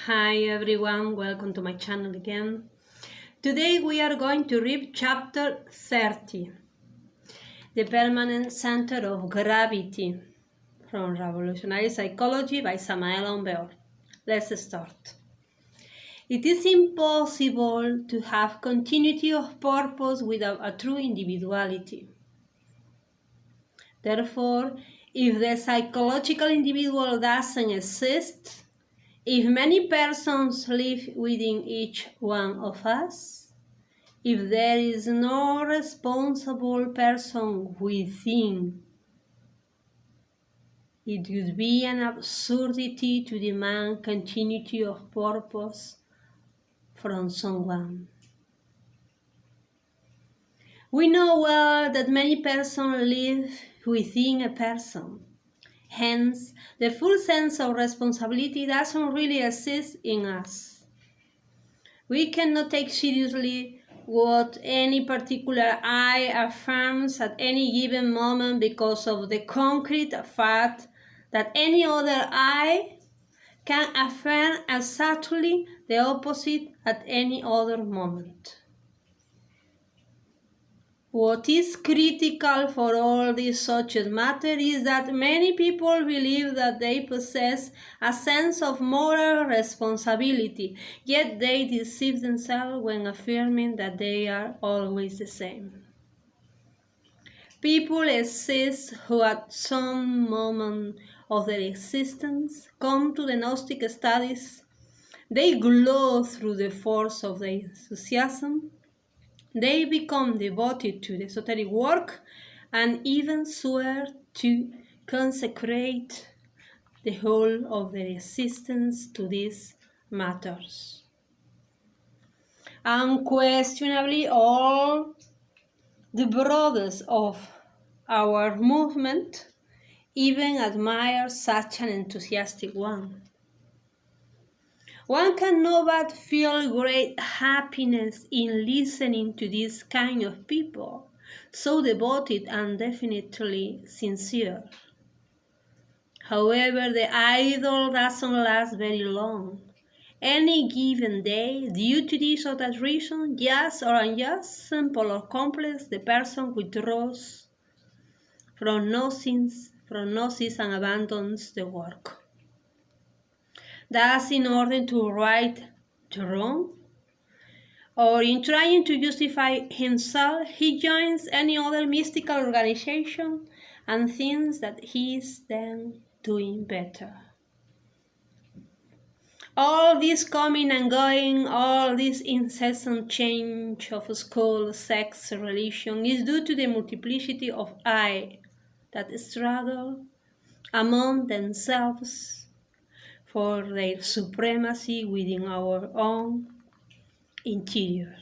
Hi everyone, welcome to my channel again. Today we are going to read chapter 30, The Permanent Center of Gravity, from Revolutionary Psychology by Samael and Weor. Let's start. It is impossible to have continuity of purpose without a true individuality. Therefore, if the psychological individual doesn't exist, if many persons live within each one of us, if there is no responsible person within, it would be an absurdity to demand continuity of purpose from someone. We know well that many persons live within a person. Hence, the full sense of responsibility doesn't really exist in us. We cannot take seriously what any particular I affirms at any given moment because of the concrete fact that any other I can affirm exactly the opposite at any other moment. What is critical for all this subject matter is that many people believe that they possess a sense of moral responsibility, yet they deceive themselves when affirming that they are always the same. People exist who at some moment of their existence come to the Gnostic studies. They glow through the force of their enthusiasm. They become devoted to the esoteric work and even swear to consecrate the whole of their existence to these matters. Unquestionably, all the brothers of our movement even admire such an enthusiastic one. One cannot but feel great happiness in listening to this kind of people, so devoted and definitely sincere. However, the idol doesn't last very long. Any given day, due to this or that reason, just or unjust, simple or complex, the person withdraws from gnosis and abandons the work. Thus, in order to right the wrong, or in trying to justify himself, he joins any other mystical organization and thinks that he is then doing better. All this coming and going, all this incessant change of school, sex, religion is due to the multiplicity of I that struggle among themselves for their supremacy within our own interior.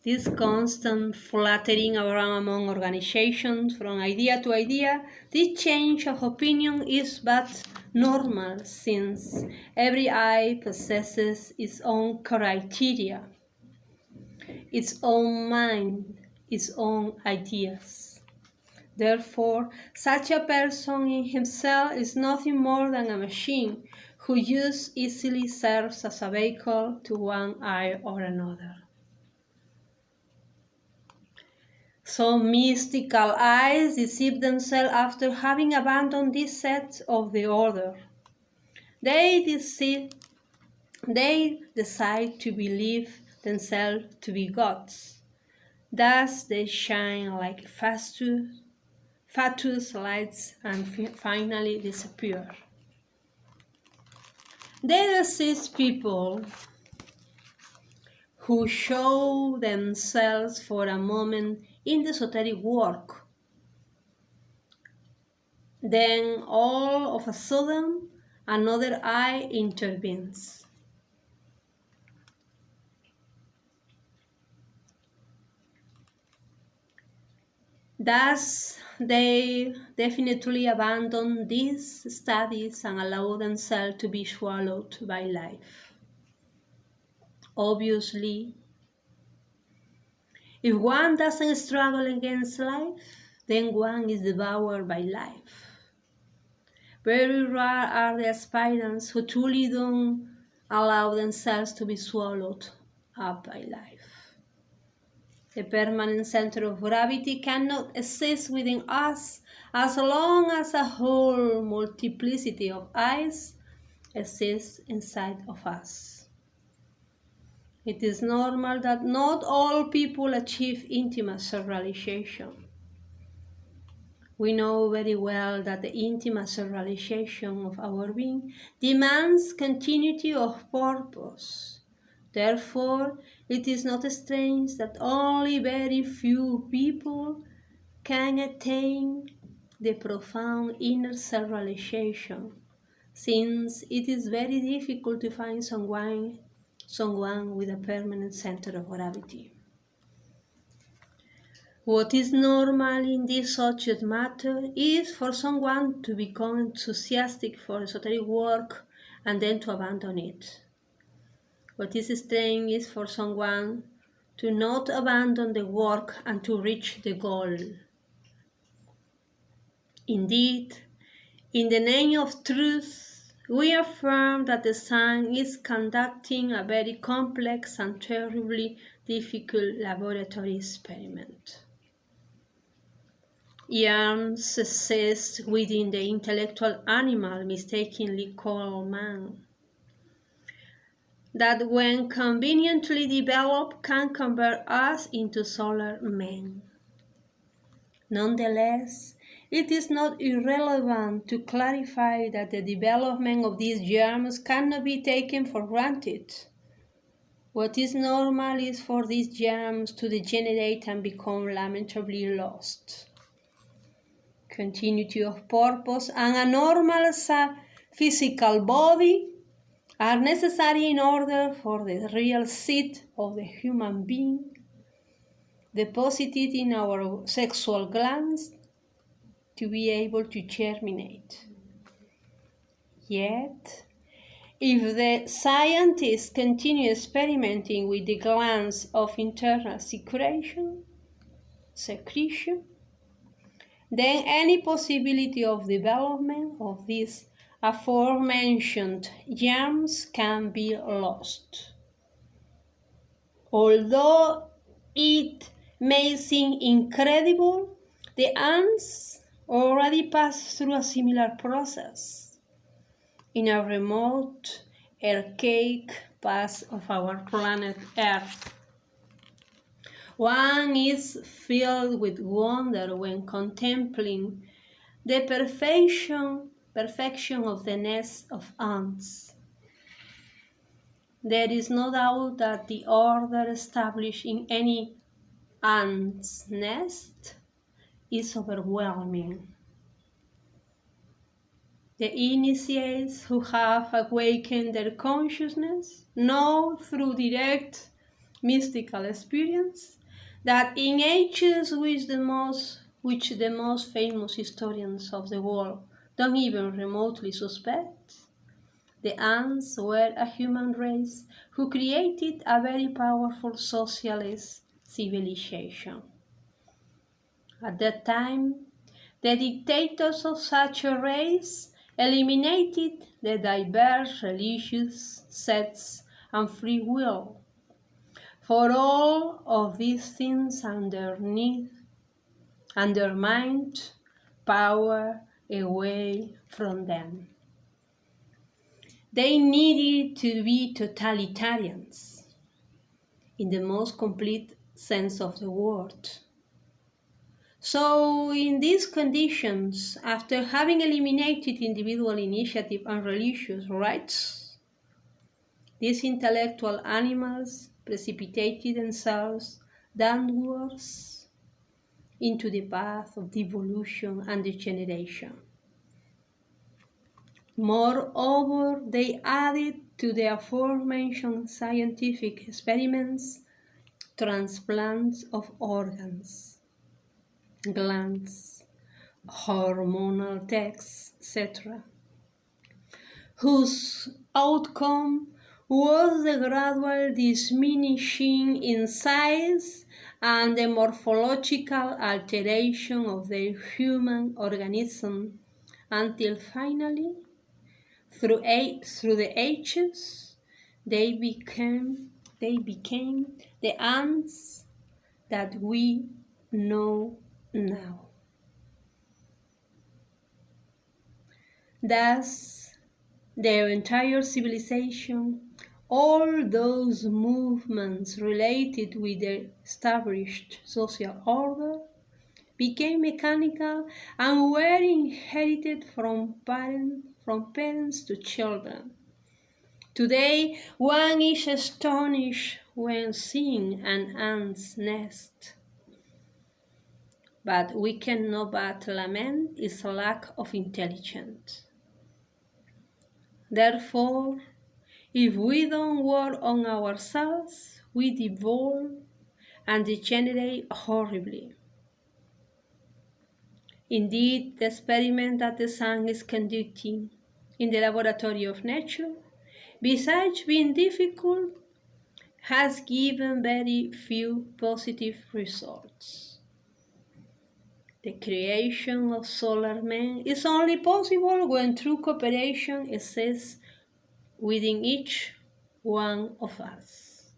This constant fluttering around among organizations from idea to idea, this change of opinion is but normal since every I possesses its own criteria, its own mind, its own ideas. Therefore, such a person in himself is nothing more than a machine whose use easily serves as a vehicle to one I or another. Some mystical eyes deceive themselves after having abandoned this set of the order. They decide to believe themselves to be gods. Thus they shine like fatuous lights and finally disappear. There exist people who show themselves for a moment in the esoteric work. Then all of a sudden, another I intervenes. Thus, they definitely abandon these studies and allow themselves to be swallowed by life. Obviously, if one doesn't struggle against life, then one is devoured by life. Very rare are the aspirants who truly don't allow themselves to be swallowed up by life. The permanent center of gravity cannot exist within us as long as a whole multiplicity of eyes exists inside of us. It is normal that not all people achieve intimate self-realization. We know very well that the intimate self-realization of our being demands continuity of purpose. Therefore, it is not strange that only very few people can attain the profound inner self-realization, since it is very difficult to find someone with a permanent center of gravity. What is normal in this subject matter is for someone to become enthusiastic for esoteric work and then to abandon it. What is strange is for someone to not abandon the work and to reach the goal. Indeed, in the name of truth, we affirm that the Sun is conducting a very complex and terribly difficult laboratory experiment. Germs exist within the intellectual animal mistakenly called man, that when conveniently developed can convert us into solar men. Nonetheless, it is not irrelevant to clarify that the development of these germs cannot be taken for granted. What is normal is for these germs to degenerate and become lamentably lost. Continuity of purpose and a normal physical body are necessary in order for the real seed of the human being, deposited in our sexual glands, to be able to germinate. Yet, if the scientists continue experimenting with the glands of internal secretion, then any possibility of development of these aforementioned germs can be lost. Although it may seem incredible, the ants already passed through a similar process in a remote, archaic past of our planet Earth. One is filled with wonder when contemplating the perfection of the nest of ants. There is no doubt that the order established in any ant's nest is overwhelming. The initiates who have awakened their consciousness know through direct mystical experience that in ages which the most famous historians of the world don't even remotely suspect, the ants were a human race who created a very powerful socialist civilization. At that time, the dictators of such a race eliminated the diverse religious sects and free will, for all of these things undermined power away from them. They needed to be totalitarians, in the most complete sense of the word. So, in these conditions, after having eliminated individual initiative and religious rights, these intellectual animals precipitated themselves downwards into the path of devolution and degeneration. Moreover, they added to the aforementioned scientific experiments transplants of organs, glands, hormonal texts, etc., whose outcome was the gradual diminishing in size and the morphological alteration of the human organism until finally, through the ages, they became the ants that we know now. Thus, their entire civilization, all those movements related with the established social order, became mechanical and were inherited from parents to children. Today, one is astonished when seeing an ant's nest. But we cannot but lament its lack of intelligence. Therefore, if we don't work on ourselves, we devolve and degenerate horribly. Indeed, the experiment that the sun is conducting in the laboratory of nature, besides being difficult, has given very few positive results. The creation of solar men is only possible when true cooperation exists within each one of us.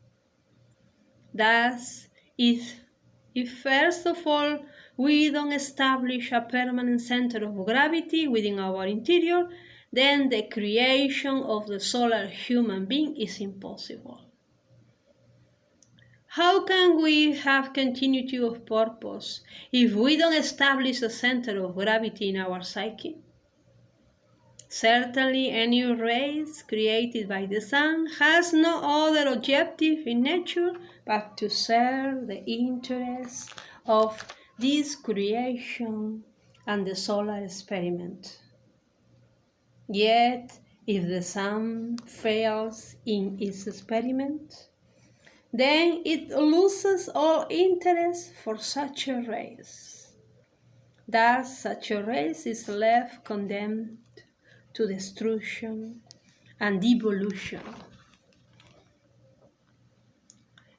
Thus, if first of all we don't establish a permanent center of gravity within our interior, then the creation of the solar human being is impossible. How can we have continuity of purpose if we don't establish a center of gravity in our psyche? Certainly, any race created by the sun has no other objective in nature but to serve the interests of this creation and the solar experiment. Yet, if the sun fails in its experiment, then it loses all interest for such a race. Thus, such a race is left condemned to destruction and devolution.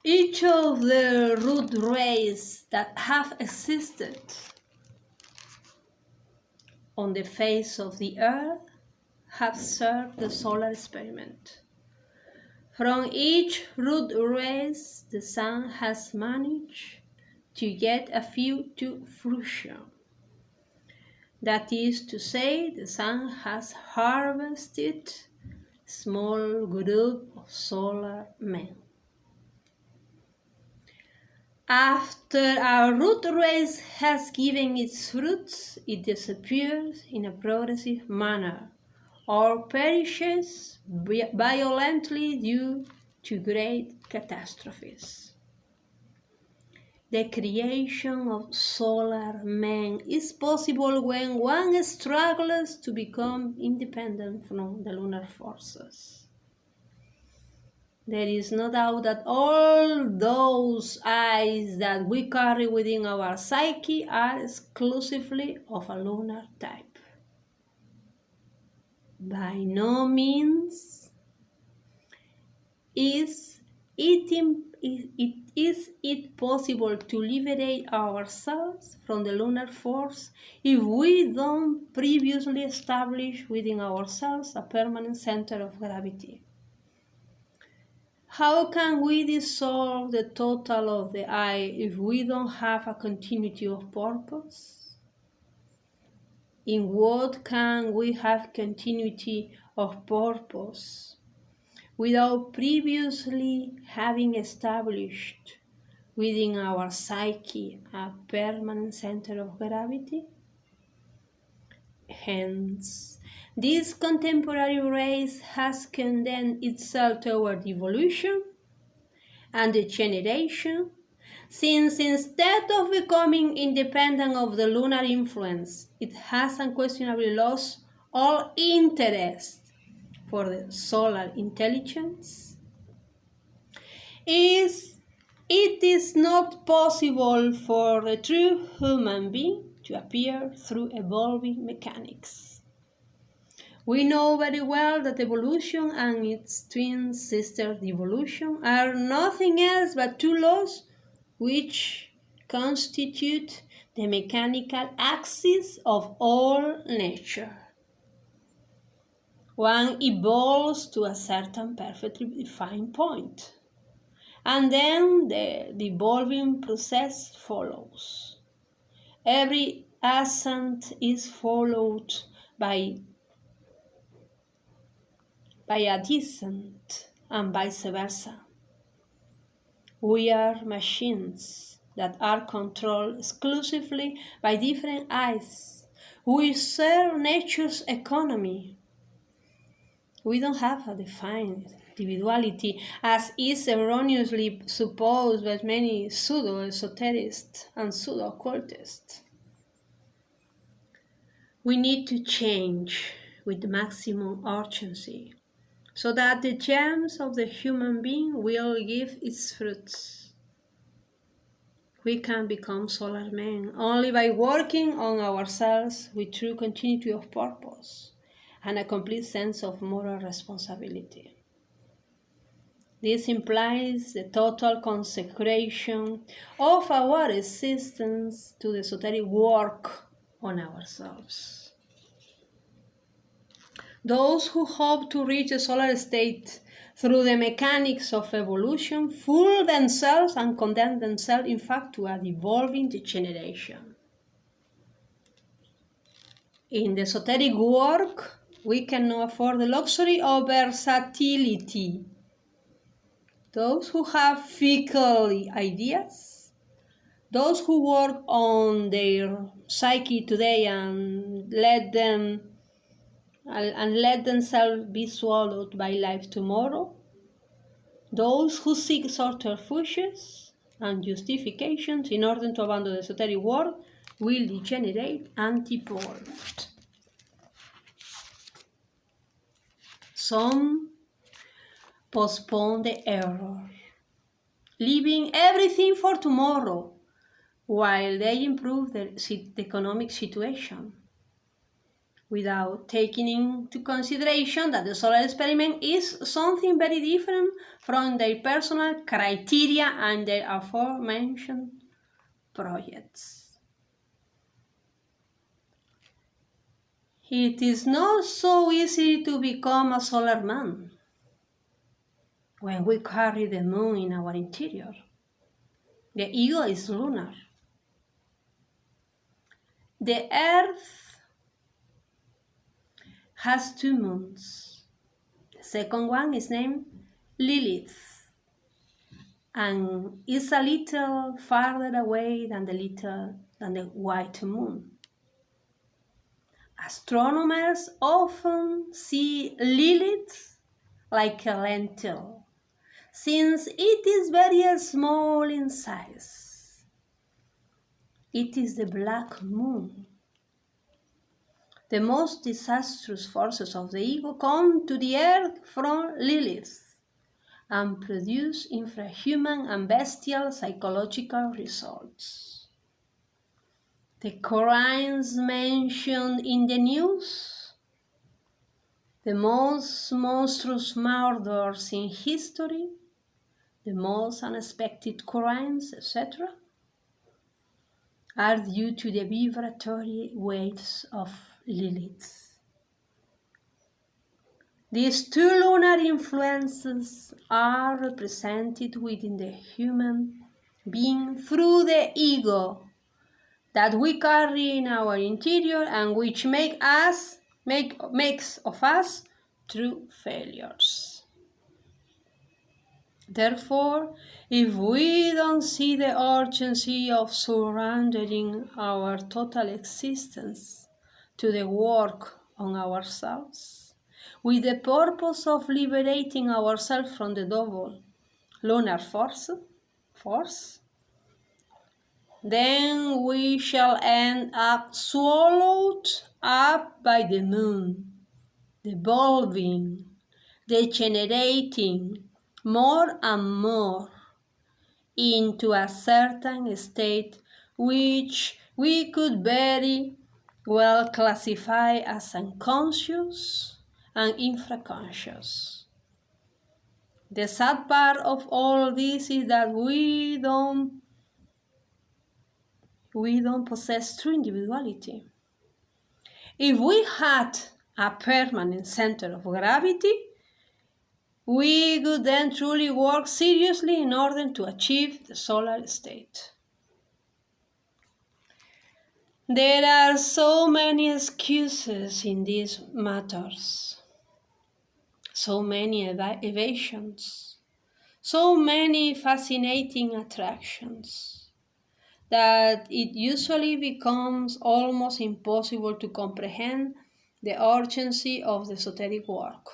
Each of the root races that have existed on the face of the earth have served the solar experiment. From each root race, the sun has managed to get a few to fruition. That is to say, the sun has harvested a small group of solar men. After a root race has given its fruits, it disappears in a progressive manner or perishes violently due to great catastrophes. The creation of solar men is possible when one struggles to become independent from the lunar forces. There is no doubt that all those eyes that we carry within our psyche are exclusively of a lunar type. By no means is it possible to liberate ourselves from the lunar force if we don't previously establish within ourselves a permanent center of gravity. How can we dissolve the total of the I if we don't have a continuity of purpose? In what can we have continuity of purpose without previously having established within our psyche a permanent center of gravity? Hence, this contemporary race has condemned itself toward evolution and degeneration, since instead of becoming independent of the lunar influence, it has unquestionably lost all interest for the solar intelligence. It is not possible for a true human being to appear through evolving mechanics. We know very well that evolution and its twin sister devolution are nothing else but two laws which constitute the mechanical axis of all nature. One evolves to a certain perfectly defined point, and then the evolving process follows. Every ascent is followed by a descent, and vice versa. We are machines that are controlled exclusively by different eyes. We serve nature's economy. We don't have a defined individuality, as is erroneously supposed by many pseudo-esoterists and pseudo-occultists. We need to change with maximum urgency, so that the germs of the human being will give its fruits. We can become solar men only by working on ourselves with true continuity of purpose and a complete sense of moral responsibility. This implies the total consecration of our existence to the esoteric work on ourselves. Those who hope to reach a solar state through the mechanics of evolution fool themselves and condemn themselves, in fact, to a devolving degeneration. In the esoteric work, we cannot afford the luxury of versatility. Those who have fickle ideas, those who work on their psyche today and let themselves be swallowed by life tomorrow, those who seek subterfuges and justifications in order to abandon the esoteric world will degenerate and evolve. Some postpone the error, leaving everything for tomorrow while they improve the economic situation, without taking into consideration that the solar experiment is something very different from their personal criteria and their aforementioned projects. It is not so easy to become a solar man when we carry the moon in our interior. The ego is lunar. The earth has two moons. The second one is named Lilith and is a little farther away than the white moon. Astronomers often see Lilith like a lentil, since it is very small in size. It is the black moon. The most disastrous forces of the ego come to the earth from Lilith and produce infrahuman and bestial psychological results. The crimes mentioned in the news, the most monstrous murders in history, the most unexpected crimes, etc., are due to the vibratory waves of Lilith. These two lunar influences are represented within the human being through the ego that we carry in our interior and which makes of us true failures. Therefore, if we don't see the urgency of surrendering our total existence to the work on ourselves, with the purpose of liberating ourselves from the double lunar force, then we shall end up swallowed up by the moon, devolving, degenerating more and more into a certain state which we could very well classify as unconscious and infraconscious. The sad part of all this is that we don't possess true individuality. If we had a permanent center of gravity, we would then truly work seriously in order to achieve the solar state. There are so many excuses in these matters, so many evasions, so many fascinating attractions, that it usually becomes almost impossible to comprehend the urgency of the esoteric work.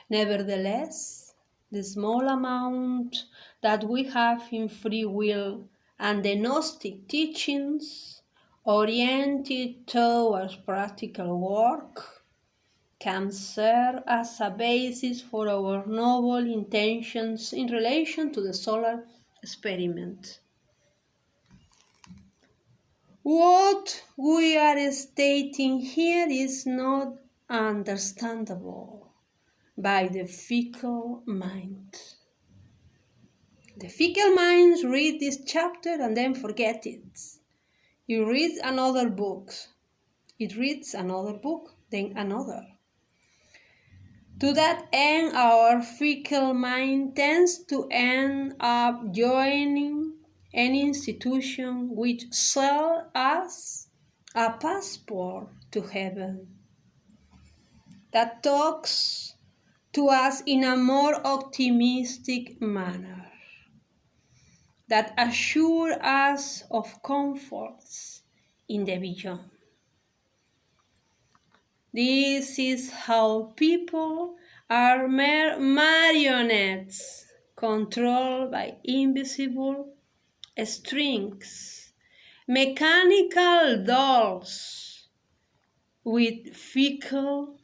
Nevertheless, the small amount that we have in free will and the Gnostic teachings oriented towards practical work can serve as a basis for our noble intentions in relation to the solar experiment. What we are stating here is not understandable by the fickle mind. The fickle minds read this chapter and then forget it. It reads another book. It reads another book, then another. To that end, our fickle mind tends to end up joining any institution which sells us a passport to heaven, that talks to us in a more optimistic manner, that assure us of comforts in the beyond. This is how people are mere marionettes controlled by invisible strings, mechanical dolls with fickle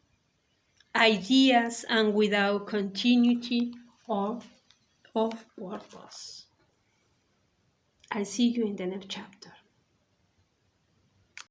ideas and without continuity or of purpose. I'll see you in the next chapter.